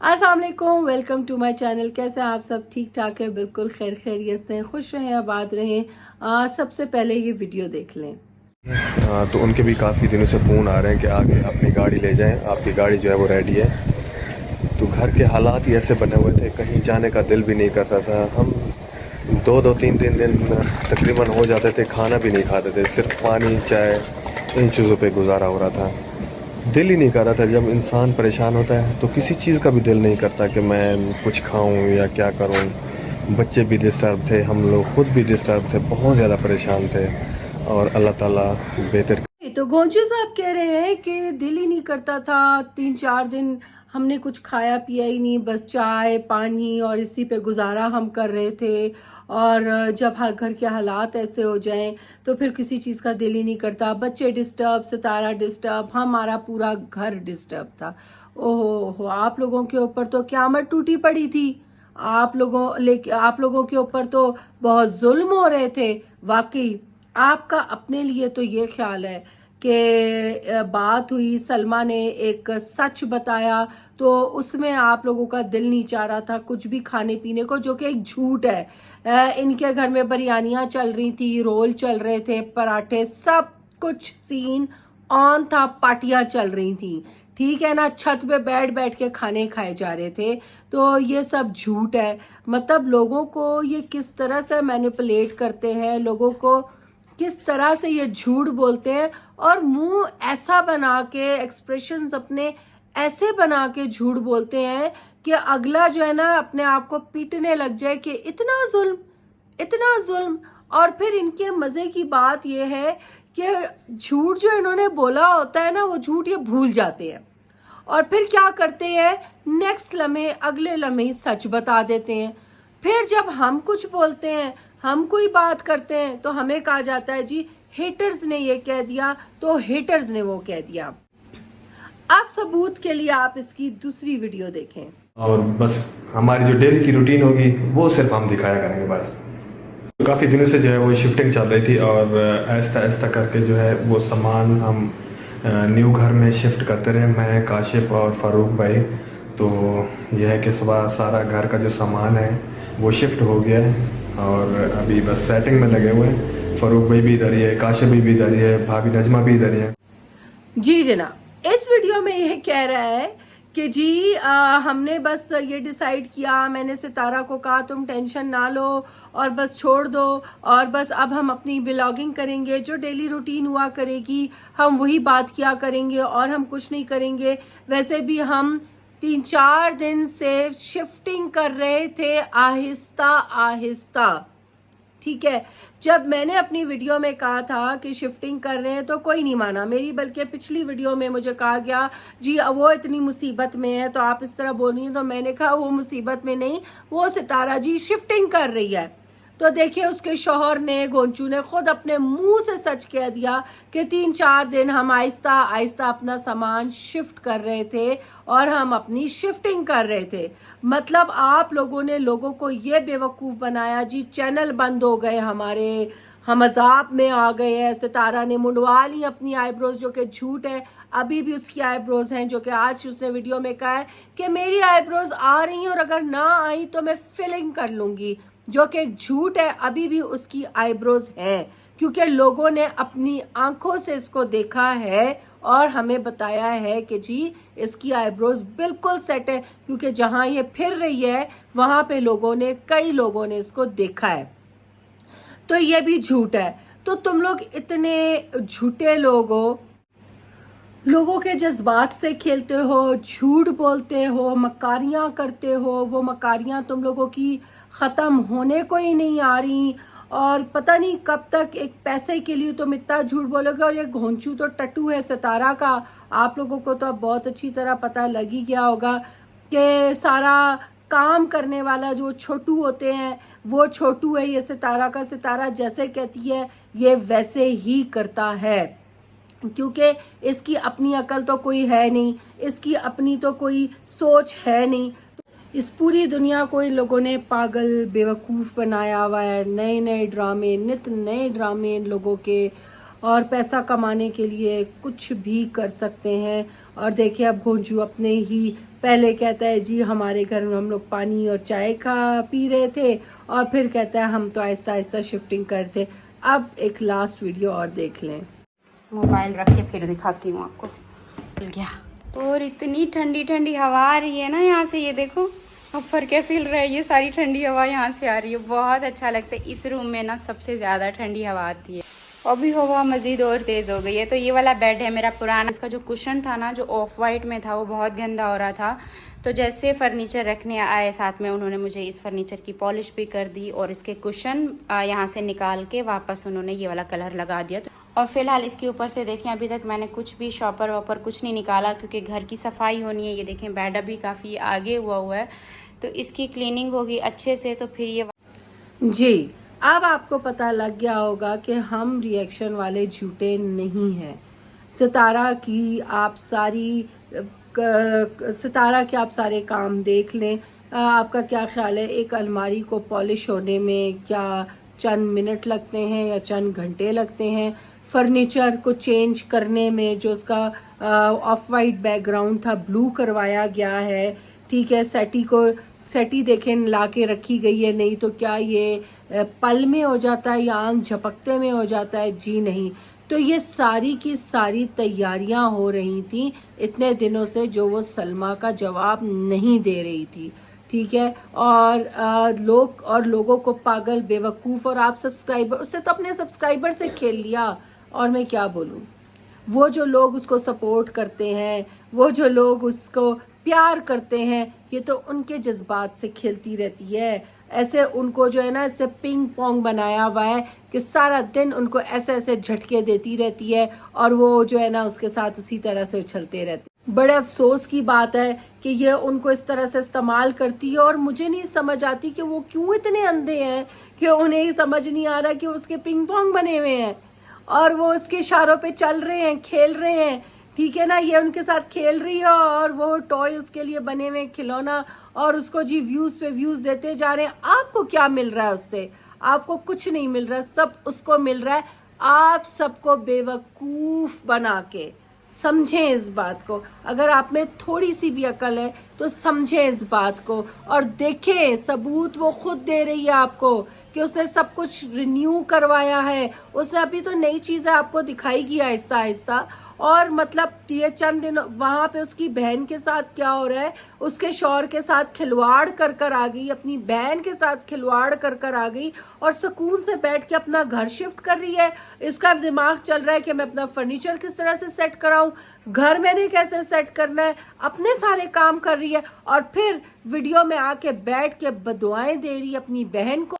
अस्सलाम वालेकुम, welcome to my channel. कैसे हैं आप सब? ठीक ठाक है, बिल्कुल खैर खैरियत से हैं, खुश रहें, आबाद रहें। सबसे पहले ये वीडियो देख लें। तो उनके भी काफ़ी दिनों से फ़ोन आ रहे हैं कि आगे अपनी गाड़ी ले जाएं, आपकी गाड़ी जो है वो रेडी है। तो घर के हालात ही ऐसे बने हुए थे, कहीं जाने का दिल भी नहीं करता था। हम दो तीन दिन तकरीबन हो जाते थे, खाना भी नहीं खाते थे, सिर्फ पानी चाय इन चीज़ों पे गुजारा हो रहा था। दिल ही नहीं कर रहा था। जब इंसान परेशान होता है तो किसी चीज़ का भी दिल नहीं करता कि मैं कुछ खाऊं या क्या करूं। बच्चे भी डिस्टर्ब थे, हम लोग खुद भी डिस्टर्ब थे, बहुत ज़्यादा परेशान थे। और अल्लाह ताला बेहतर। तो गोंचू साहब कह रहे हैं कि दिल ही नहीं करता था, 3-4 दिन हमने कुछ खाया पिया ही नहीं, बस चाय पानी और इसी पे गुजारा हम कर रहे थे। और जब घर के हालात ऐसे हो जाएं तो फिर किसी चीज़ का दिल ही नहीं करता। बच्चे डिस्टर्ब, सितारा डिस्टर्ब, हमारा पूरा घर डिस्टर्ब था। ओहो हो, आप लोगों के ऊपर तो क़यामत टूटी पड़ी थी। आप लोगों के ऊपर तो बहुत जुल्म हो रहे थे। वाकई आपका अपने लिए तो ये ख्याल है कि बात हुई, सलमा ने एक सच बताया तो उसमें आप लोगों का दिल नहीं चाह रहा था कुछ भी खाने पीने को, जो कि एक झूठ है। इनके घर में बिरयानियां चल रही थी, रोल चल रहे थे, पराठे, सब कुछ सीन ऑन था, पार्टियां चल रही थी, ठीक है ना। छत पे बैठ बैठ के खाने खाए जा रहे थे। तो ये सब झूठ है। मतलब लोगों को ये किस तरह से मैनिपुलेट करते हैं, लोगों को किस तरह से ये झूठ बोलते हैं और मुंह ऐसा बना के, एक्सप्रेशंस अपने ऐसे बना के झूठ बोलते हैं कि अगला जो है ना अपने आप को पीटने लग जाए कि इतना जुल्म, इतना जुल्म। और फिर इनके मजे की बात ये है कि झूठ जो इन्होंने बोला होता है ना, वो झूठ ये भूल जाते हैं और फिर क्या करते हैं, नेक्स्ट लम्हे, अगले लम्हे सच बता देते हैं। फिर जब हम कुछ बोलते हैं, हम कोई बात करते हैं तो हमें कहा जाता है जी हेटर्स ने ये कह दिया, तो हेटर्स ने वो कह दिया। अब सबूत के लिए आप इसकी दूसरी वीडियो देखें। और बस हमारी जो डेली की रूटीन होगी वो सिर्फ हम दिखाया करेंगे बस। तो काफ़ी दिनों से जो है वो शिफ्टिंग चल रही थी और आहिस्ता आहिस्ता करके जो है वो सामान हम न्यू घर में शिफ्ट करते रहे, मैं, काशिफ और फारूक भाई। तो यह है कि सुबह सारा घर का जो सामान है वो शिफ्ट हो गया है और अभी बस सेटिंग में लगे हुए हैं। फारूक भाई भी इधर ही है, काशिफ भाई भी इधर ही है, भाभी नजमा भी इधर ही है। जी जनाब, इस वीडियो में यह कह रहा है कि जी हमने बस ये डिसाइड किया, मैंने सितारा को कहा तुम टेंशन ना लो और बस छोड़ दो, और बस अब हम अपनी ब्लॉगिंग करेंगे, जो डेली रूटीन हुआ करेगी हम वही बात किया करेंगे और हम कुछ नहीं करेंगे। वैसे भी हम 3-4 दिन से शिफ्टिंग कर रहे थे आहिस्ता आहिस्ता, ठीक है। जब मैंने अपनी वीडियो में कहा था कि शिफ्टिंग कर रहे हैं तो कोई नहीं माना मेरी, बल्कि पिछली वीडियो में मुझे कहा गया जी वो इतनी मुसीबत में है तो आप इस तरह बोल रही हैं। तो मैंने कहा वो मुसीबत में नहीं, वो सितारा जी शिफ्टिंग कर रही है। तो देखिए उसके शौहर ने, गोंचू ने खुद अपने मुंह से सच कह दिया कि 3-4 दिन हम आहिस्ता आहिस्ता अपना सामान शिफ्ट कर रहे थे और हम अपनी शिफ्टिंग कर रहे थे। मतलब आप लोगों ने लोगों को ये बेवकूफ़ बनाया जी, चैनल बंद हो गए हमारे, हम अजाब में आ गए हैं। सितारा ने मुंडवा ली अपनी आईब्रोज, जो कि झूठ है। अभी भी उसकी आईब्रोज हैं, जो कि आज उसने वीडियो में कहा है कि मेरी आईब्रोज आ रही हैं और अगर ना आई तो मैं फिलिंग कर लूंगी, जो कि झूठ है। अभी भी उसकी आईब्रोज हैं क्योंकि लोगों ने अपनी आंखों से इसको देखा है और हमें बताया है कि जी इसकी आईब्रोज बिल्कुल सेट है, क्योंकि जहां ये फिर रही है वहां पे कई लोगों ने इसको देखा है। तो ये भी झूठ है। तो तुम लोग इतने झूठे लोग हो, लोगों के जज्बात से खेलते हो, झूठ बोलते हो, मकारियां करते हो। वो मकारियां तुम लोगों की खत्म होने को ही नहीं आ रही और पता नहीं कब तक एक पैसे के लिए तुम इतना झूठ बोलोगे। और ये घोंचू तो टट्टू है सितारा का, आप लोगों को तो अब बहुत अच्छी तरह पता लग ही गया होगा कि सारा काम करने वाला जो छोटू होते हैं वो छोटू है ये सितारा का। सितारा जैसे कहती है ये वैसे ही करता है, क्योंकि इसकी अपनी अकल तो कोई है नहीं, इसकी अपनी तो कोई सोच है नहीं। इस पूरी दुनिया को इन लोगों ने पागल बेवकूफ़ बनाया हुआ है। नए नए ड्रामे, नित नए ड्रामे इन लोगों के, और पैसा कमाने के लिए कुछ भी कर सकते हैं। और देखिए अब घोंचू अपने ही پہلے کہتا ہے جی ہمارے گھر میں ہم لوگ پانی اور چائے پی رہے تھے، اور پھر کہتا ہے ہم تو آہستہ آہستہ شفٹنگ کرتے. اب ایک لاسٹ ویڈیو اور دیکھ لیں. موبائل رکھ کے پھر دکھاتی ہوں آپ کو. کھل گیا. اور اتنی ٹھنڈی ٹھنڈی ہوا آ رہی ہے نا یہاں سے، یہ دیکھو اوپر کیسے ہل رہا ہے. یہ ساری ٹھنڈی ہوا یہاں سے آ رہی ہے، بہت اچھا لگتا ہے. اس روم میں نا سب سے زیادہ ٹھنڈی ہوا آتی ہے. ابھی ہوا مزید اور تیز ہو گئی ہے. تو یہ والا بیڈ ہے میرا پرانا. اس کا جو کشن تھا نا، جو آف وائٹ میں تھا، وہ بہت گندا ہو رہا تھا. تو جیسے فرنیچر رکھنے آئے ساتھ میں، انہوں نے مجھے اس فرنیچر کی پالش بھی کر دی، اور اس کے کشن یہاں سے نکال کے واپس انہوں نے یہ والا کلر لگا دیا. اور فی الحال اس کے اوپر سے دیکھیں ابھی تک میں نے کچھ بھی شاپر واپر کچھ نہیں نکالا، کیونکہ گھر کی صفائی ہونی ہے. یہ دیکھیں بیڈ ابھی کافی آگے ہوا ہے، تو اس کی کلیننگ ہوگی اچھے سے تو پھر یہ. جی اب آپ کو پتہ لگ گیا ہوگا کہ ہم ریئیکشن والے جھوٹے نہیں ہیں. ستارہ کے آپ سارے کام دیکھ لیں. آپ کا کیا خیال ہے ایک الماری کو پالش ہونے میں کیا چند منٹ لگتے ہیں یا چند گھنٹے لگتے ہیں؟ فرنیچر کو چینج کرنے میں جو اس کا آف وائٹ بیک گراؤنڈ تھا بلو کروایا گیا ہے، ٹھیک ہے. سیٹی دیکھیں لا کے رکھی گئی ہے، نہیں تو کیا یہ پل میں ہو جاتا ہے یا آنکھ جھپکتے میں ہو جاتا ہے؟ جی نہیں. تو یہ ساری کی ساری تیاریاں ہو رہی تھیں اتنے دنوں سے، جو وہ سلمیٰ کا جواب نہیں دے رہی تھی، ٹھیک ہے. اور لوگوں کو پاگل بیوقوف، اور آپ سبسکرائبر، اس نے تو اپنے سبسکرائبر سے کھیل لیا. اور میں کیا بولوں، وہ جو لوگ اس کو سپورٹ کرتے ہیں، وہ جو لوگ اس کو پیار کرتے ہیں، یہ تو ان کے جذبات سے کھیلتی رہتی ہے. ایسے ان کو جو ہے نا، اس سے پنگ پونگ بنایا ہوا ہے کہ سارا دن ان کو ایسے ایسے جھٹکے دیتی رہتی ہے، اور وہ جو ہے نا اس کے ساتھ اسی طرح سے اچھلتے رہتے. بڑے افسوس کی بات ہے کہ یہ ان کو اس طرح سے استعمال کرتی ہے، اور مجھے نہیں سمجھ آتی کہ وہ کیوں اتنے اندھے ہیں کہ انہیں سمجھ نہیں آ رہا کہ اس کے پنگ پونگ بنے ہوئے ہیں اور وہ اس کے اشاروں پہ چل رہے ہیں، کھیل رہے ہیں، ٹھیک ہے نا. یہ ان کے ساتھ کھیل رہی ہے، اور وہ ٹوائے اس کے لیے بنے ہوئے کھلونا، اور اس کو جی ویوز پہ ویوز دیتے جا رہے ہیں. آپ کو کیا مل رہا ہے اس سے؟ آپ کو کچھ نہیں مل رہا، سب اس کو مل رہا ہے. آپ سب کو بیوقوف بنا کے. سمجھیں اس بات کو. اگر آپ میں تھوڑی سی بھی عقل ہے تو سمجھیں اس بات کو، اور دیکھیں ثبوت وہ خود دے رہی ہے آپ کو کہ اس نے سب کچھ رینیو کروایا ہے. اس نے ابھی تو نئی چیزیں آپ کو دکھائی گی آہستہ آہستہ. اور مطلب یہ چند دن وہاں پہ اس کی بہن کے ساتھ کیا ہو رہا ہے، اس کے شوہر کے ساتھ کھلواڑ کر آ گئی، اپنی بہن کے ساتھ کھلواڑ کر آ گئی، اور سکون سے بیٹھ کے اپنا گھر شفٹ کر رہی ہے. اس کا دماغ چل رہا ہے کہ میں اپنا فرنیچر کس طرح سے سیٹ کراؤں، گھر میں نے کیسے سیٹ کرنا ہے، اپنے سارے کام کر رہی ہے. اور پھر ویڈیو میں آ کے بیٹھ کے بددعائیں دے رہی ہے اپنی بہن کو،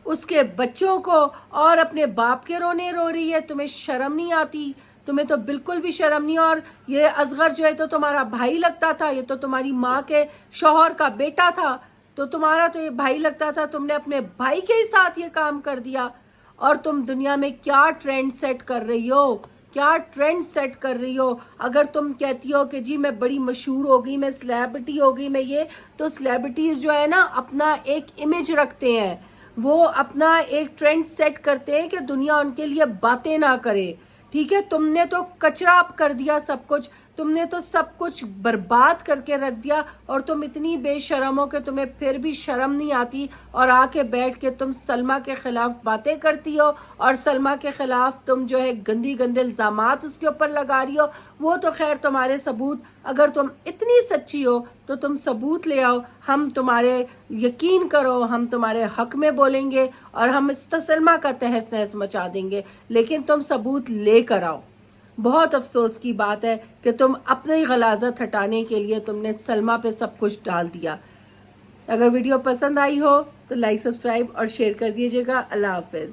اس کے بچوں کو، اور اپنے باپ کے رونے رو رہی ہے. تمہیں شرم نہیں آتی؟ تمہیں تو بالکل بھی شرم نہیں. اور یہ اصغر جو ہے تو تمہارا بھائی لگتا تھا، یہ تو تمہاری ماں کے شوہر کا بیٹا تھا، تو تمہارا تو یہ بھائی لگتا تھا. تم نے اپنے بھائی کے ہی ساتھ یہ کام کر دیا. اور تم دنیا میں کیا ٹرینڈ سیٹ کر رہی ہو، کیا ٹرینڈ سیٹ کر رہی ہو؟ اگر تم کہتی ہو کہ جی میں بڑی مشہور ہو گئی، میں سلیبریٹی ہو گئی، میں یہ، تو سلیبریٹیز جو ہے نا اپنا ایک امیج رکھتے ہیں، وہ اپنا ایک ٹرینڈ سیٹ کرتے ہیں کہ دنیا ان کے لیے باتیں نہ کرے، ٹھیک ہے. تم نے تو کچرا کر دیا سب کچھ، تم نے تو سب کچھ برباد کر کے رکھ دیا. اور تم اتنی بے شرم ہو کہ تمہیں پھر بھی شرم نہیں آتی، اور آ کے بیٹھ کے تم سلمیٰ کے خلاف باتیں کرتی ہو، اور سلمیٰ کے خلاف تم جو ہے گندے الزامات اس کے اوپر لگا رہی ہو. وہ تو خیر تمہارے ثبوت، اگر تم اتنی سچی ہو تو تم ثبوت لے آؤ. ہم تمہارے، یقین کرو، ہم تمہارے حق میں بولیں گے، اور ہم اس سلمیٰ کا تہس نہس مچا دیں گے، لیکن تم ثبوت لے کر آؤ. بہت افسوس کی بات ہے کہ تم اپنی غلاظت ہٹانے کے لیے تم نے سلمیٰ پہ سب کچھ ڈال دیا. اگر ویڈیو پسند آئی ہو تو لائک، سبسکرائب اور شیئر کر دیجیے گا. اللہ حافظ.